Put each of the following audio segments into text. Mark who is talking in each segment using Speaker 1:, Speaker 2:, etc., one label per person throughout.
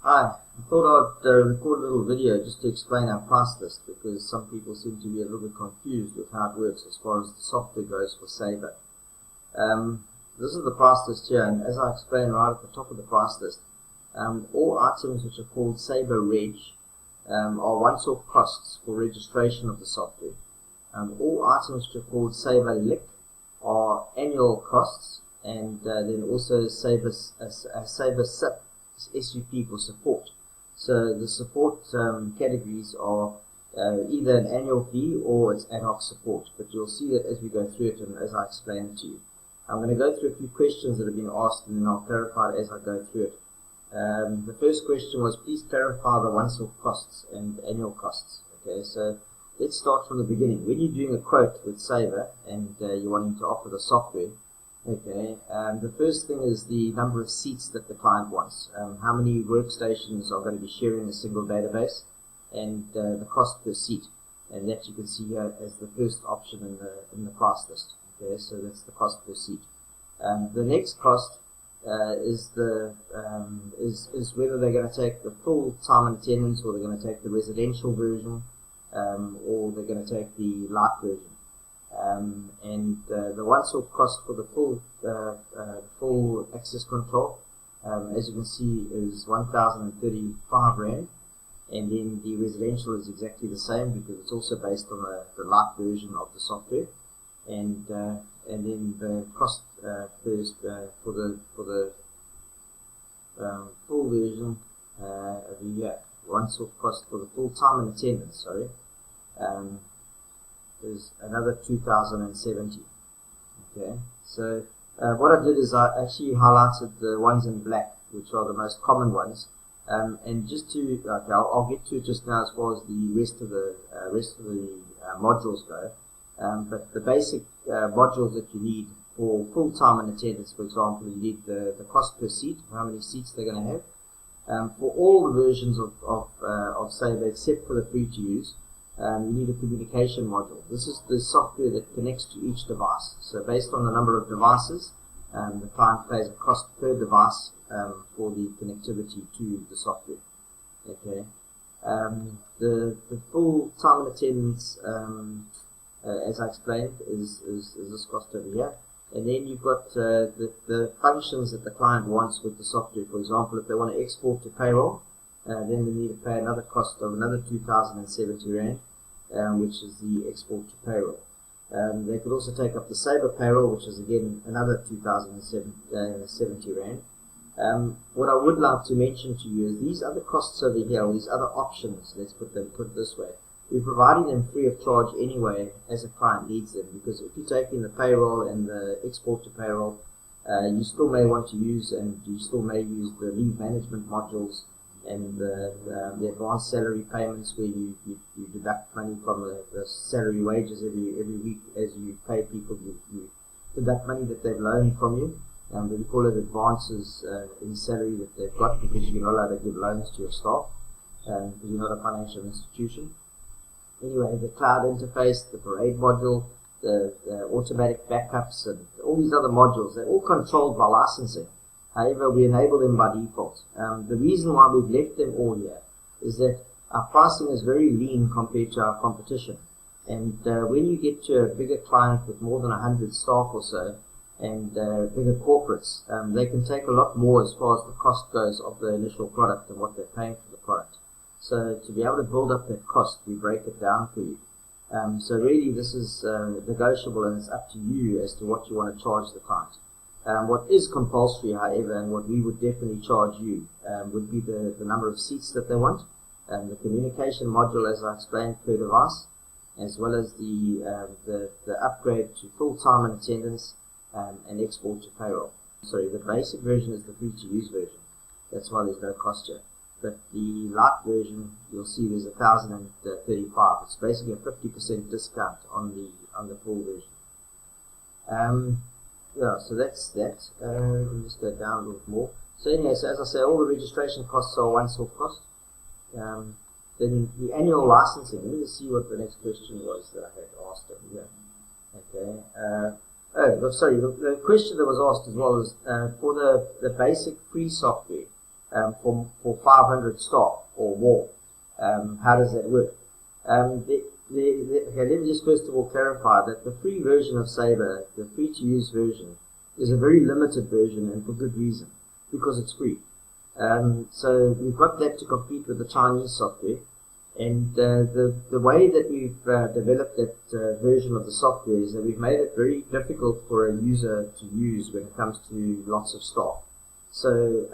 Speaker 1: Hi, I thought I'd record a little video just to explain our price list because some people seem to be a little bit confused with how it works as far as the software goes for Sabre. This is the price list here, and as I explained right at the top of the price list, all items which are called Sabre Reg are once-off costs for registration of the software. All items which are called Sabre Lick are annual costs, and then also Sabre SIP, SUP for support. So the support categories are either an annual fee or it's ad hoc support, but you'll see that as we go through it and as I explain it to you. I'm going to go through a few questions that have been asked and then I'll clarify it as I go through it. The first question was, please clarify the once-off costs and annual costs. Okay, so let's start from the beginning. When you're doing a quote with Sabre and you're wanting to offer the software, okay, the first thing is the number of seats that the client wants. How many workstations are going to be sharing a single database, and the cost per seat. And that you can see here as the first option in the price list. Okay, so that's the cost per seat. The next cost is whether they're going to take the full time and attendance, or they're going to take the residential version, or they're going to take the light version. The once-off cost for the full access control, as you can see, is 1,035 Rand, and then the residential is exactly the same because it's also based on the light version of the software, and then the cost for the full version over here, once-off cost for the full time and attendance, is another 2,070. Okay, so what I did is I actually highlighted the ones in black, which are the most common ones, and just to I'll get to it just now as far as the rest of the modules go. But the basic modules that you need for full time and attendance, for example, you need the cost per seat, how many seats they're going to have. For all the versions of Sabre except for the free to use, you need a communication module. This is the software that connects to each device. So based on the number of devices, the client pays a cost per device for the connectivity to the software. Okay. The full time and attendance, as I explained, is this cost over here. And then you've got the functions that the client wants with the software. For example, if they want to export to payroll, then they need to pay another cost of another 2,070 Rand, which is the export to payroll. They could also take up the Sabre payroll, which is again another 2,070 Rand. What I would like to mention to you is these other costs over here, or these other options, let's put it this way. We're providing them free of charge anyway as a client needs them, because if you take in the payroll and the export to payroll, you still may want to use, and you still may use the leave management modules and the advanced salary payments, where you deduct money from the salary wages every week as you pay people. You deduct money that they've loaned from you, and we call it advances in salary that they've got, because you're not allowed to give loans to your staff because you're not a financial institution. Anyway, the cloud interface, the parade module, the automatic backups, and all these other modules, they're all controlled by licensing. However, we enable them by default. The reason why we've left them all here is that our pricing is very lean compared to our competition. And when you get to a bigger client with more than 100 staff or so, and bigger corporates, they can take a lot more as far as the cost goes of the initial product and what they're paying for the product. So to be able to build up that cost, we break it down for you. So really this is negotiable, and it's up to you as to what you want to charge the client. What is compulsory, however, and what we would definitely charge you, would be the number of seats that they want, the communication module, as I explained, per device, as well as the upgrade to full time and attendance, and export to payroll. Sorry, the basic version is the free to use version. That's why there's no cost here. But the light version, you'll see there's 1,035. It's basically a 50% discount on the full version. Yeah, so that's that. Let me just go down a little bit more. So anyway, so as I say, all the registration costs are once-off cost. Then the annual licensing. Let me just see what the next question was that I had asked over here. Okay. The question that was asked as well is for the basic free software. for 500 staff or more. How does that work? Okay, let me just first of all clarify that the free version of Sabre, the free-to-use version, is a very limited version, and for good reason, because it's free. So we've got that to compete with the Chinese software, and the way that we've developed that version of the software is that we've made it very difficult for a user to use when it comes to lots of staff. So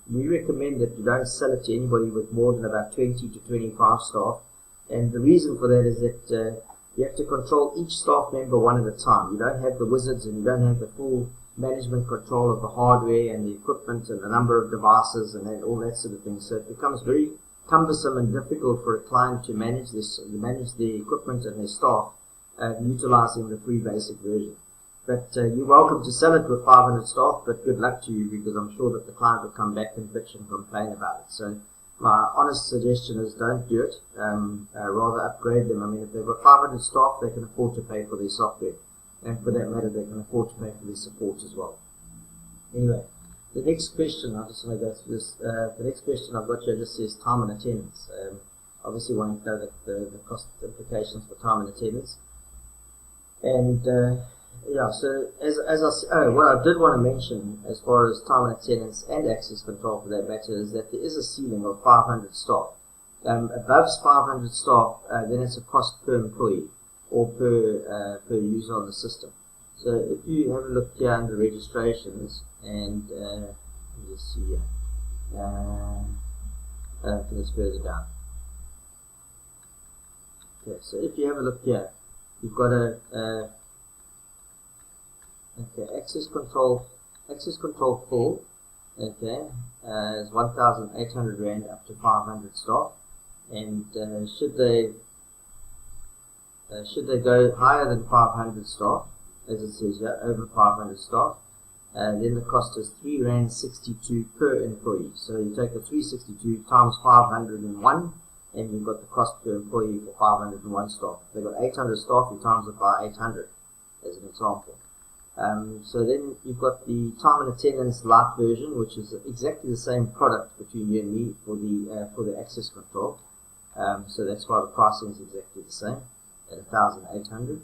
Speaker 1: we recommend that you don't sell it to anybody with more than about 20 to 25 staff, and the reason for that is that you have to control each staff member one at a time. You don't have the wizards, and you don't have the full management control of the hardware and the equipment and the number of devices and all that sort of thing. So it becomes very cumbersome and difficult for a client to manage the equipment and their staff utilizing the free basic version. But you're welcome to sell it with 500 staff, but good luck to you, because I'm sure that the client will come back and bitch and complain about it. So my honest suggestion is don't do it. Rather upgrade them. I mean, if they've got 500 staff, they can afford to pay for their software. And for that matter, they can afford to pay for their support as well. Anyway, the next question, I just want to go through this. The next question I've got here just says time and attendance. Obviously wanting to know the cost implications for time and attendance. And yeah, so what I did want to mention as far as time and attendance and access control for that matter is that there is a ceiling of 500 staff. Above 500 staff, then it's a cost per employee or per user on the system. So if you have a look here under registrations, and let me just see here, just further down. Okay, so if you have a look here, you've got access control full, okay, is 1,800 Rand up to 500 staff, and should they go higher than 500 staff, as it says here, over 500 staff, then the cost is £3.62 per employee. So you take the 362 times 501, and you've got the cost per employee for 501 staff. If they've got 800 staff, you times it by 800, as an example. So then you've got the time and attendance light version, which is exactly the same product between you and me for the access control. So that's why the pricing is exactly the same at 1,800,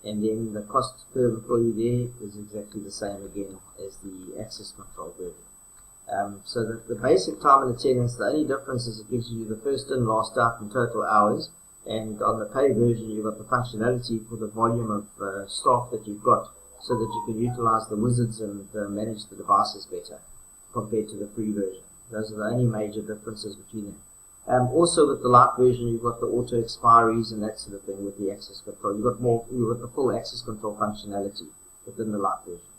Speaker 1: and then the cost per employee there is exactly the same again as the access control version. So the basic time and attendance, the only difference is it gives you the first in, last out and total hours, and on the pay version you've got the functionality for the volume of staff that you've got, so that you can utilize the wizards and manage the devices better compared to the free version. Those are the only major differences between them. Also with the light version, you've got the auto expiries and that sort of thing with the access control. You've got the full access control functionality within the light version.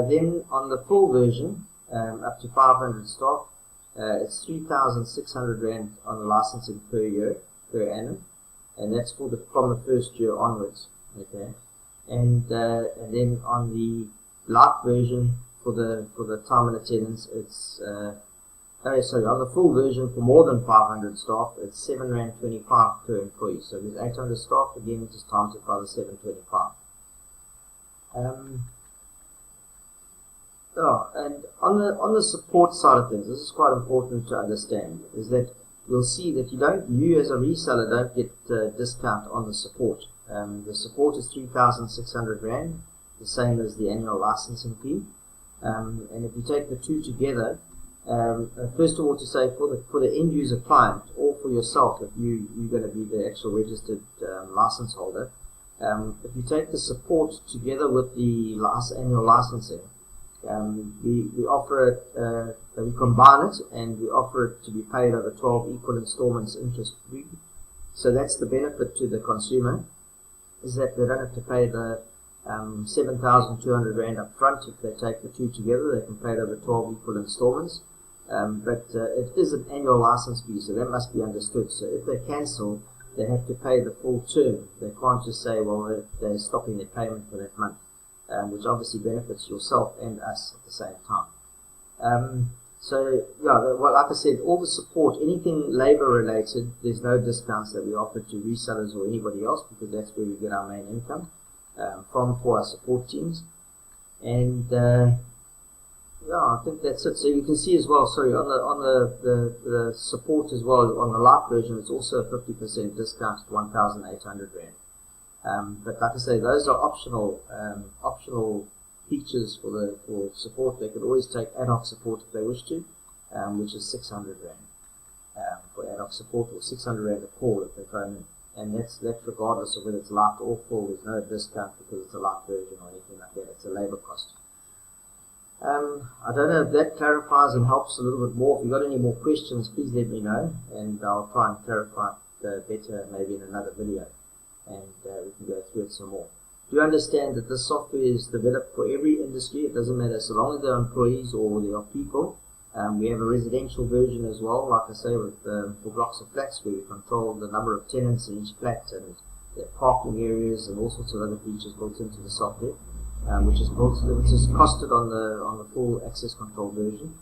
Speaker 1: Then on the full version, up to 500 staff, it's 3,600 Rand on the licensing per year, per annum, and that's from the first year onwards. Okay, and then on the light version for the time and attendance, it's on the full version for more than 500 staff, it's £7.25 per employee. So there's 800 staff, again, just times it by the 725. And on the support side of things, this is quite important to understand, is that you'll see that you as a reseller don't get discount on the support. The support is 3,600 Rand, the same as the annual licensing fee. And if you take the two together, first of all, to say for the end user client or for yourself, if you're going to be the actual registered license holder, if you take the support together with the annual licensing, we offer it, we combine it, and we offer it to be paid over 12 equal installments, interest free. So that's the benefit to the consumer, is that they don't have to pay the 7,200 Rand up front. If they take the two together, they can pay it over 12 equal installments. But it is an annual license fee, so that must be understood. So if they cancel, they have to pay the full term. They can't just say, well, they're stopping their payment for that month, which obviously benefits yourself and us at the same time. So yeah, well, like I said, all the support, anything labor related, there's no discounts that we offer to resellers or anybody else, because that's where we get our main income for our support teams. And Yeah, I think that's it. So you can see as well, sorry, on the support as well, on the light version, it's also a 50% discount at 1,800 Rand. But like I say, those are optional features for support. They could always take ad hoc support if they wish to, which is 600 Rand for ad hoc support, or 600 Rand a call if they phone in. And that's regardless of whether it's light or full. There's no discount because it's a light version or anything like that. It's a labor cost. I don't know if that clarifies and helps a little bit more. If you've got any more questions, please let me know, and I'll try and clarify it better maybe in another video, and we can go through it some more. Do you understand that this software is developed for every industry? It doesn't matter, so long as they're employees or they are people. We have a residential version as well, like I say, with for blocks of flats where we control the number of tenants in each flat and their parking areas and all sorts of other features built into the software. Which is costed on the full access control version.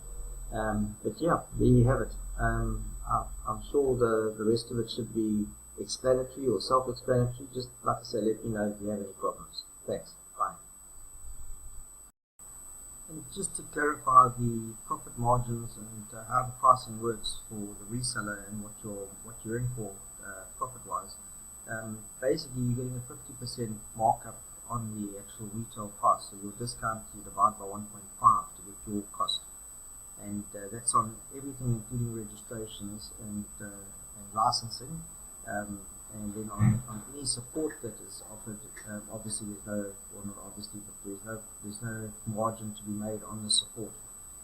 Speaker 1: But yeah, there you have it. I'm sure the rest of it should be explanatory or self-explanatory. Just like I say, let me know if you have any problems. Thanks. Bye. And just to clarify the profit margins and how the pricing works for the reseller and what you're in for profit-wise. Basically, you're getting a 50% markup on the actual retail price, so your discount you divide by 1.5 to get your cost, and that's on everything including registrations and licensing, and then on any support that is offered. Obviously there's no, well not obviously, but there's no margin to be made on the support.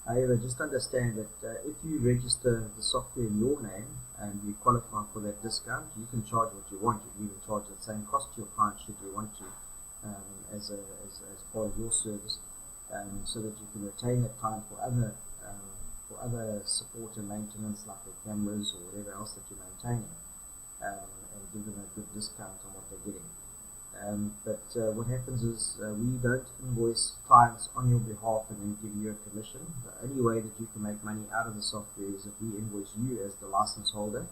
Speaker 1: However, just understand that if you register the software in your name and you qualify for that discount, you can charge what you want. You can even charge the same cost to your client should you want to. As part of your service, so that you can retain that client for other support and maintenance, like the cameras or whatever else that you're maintaining, and give them a good discount on what they're getting. But what happens is we don't invoice clients on your behalf and then give you a commission. The only way that you can make money out of the software is if we invoice you as the license holder,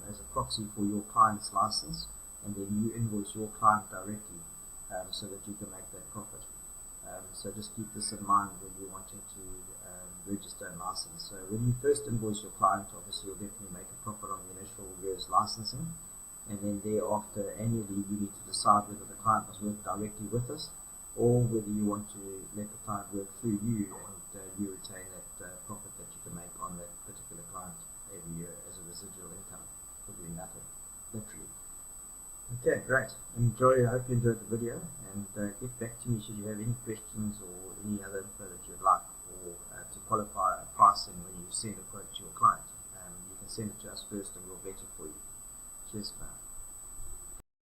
Speaker 1: as a proxy for your client's license, and then you invoice your client directly. So that you can make that profit. So just keep this in mind when you're wanting to register and license. So when you first invoice your client, obviously you'll definitely make a profit on the initial year's licensing, and then thereafter annually you need to decide whether the client must work directly with us or whether you want to let the client work through you and you retain that profit that you can make on that particular client every year as a residual income for doing nothing, literally. Okay, great. I hope you enjoyed the video, and get back to me should you have any questions or any other info that you'd like, or to qualify pricing when you send a quote to your client. You can send it to us first and we'll vet it for you. Cheers, man.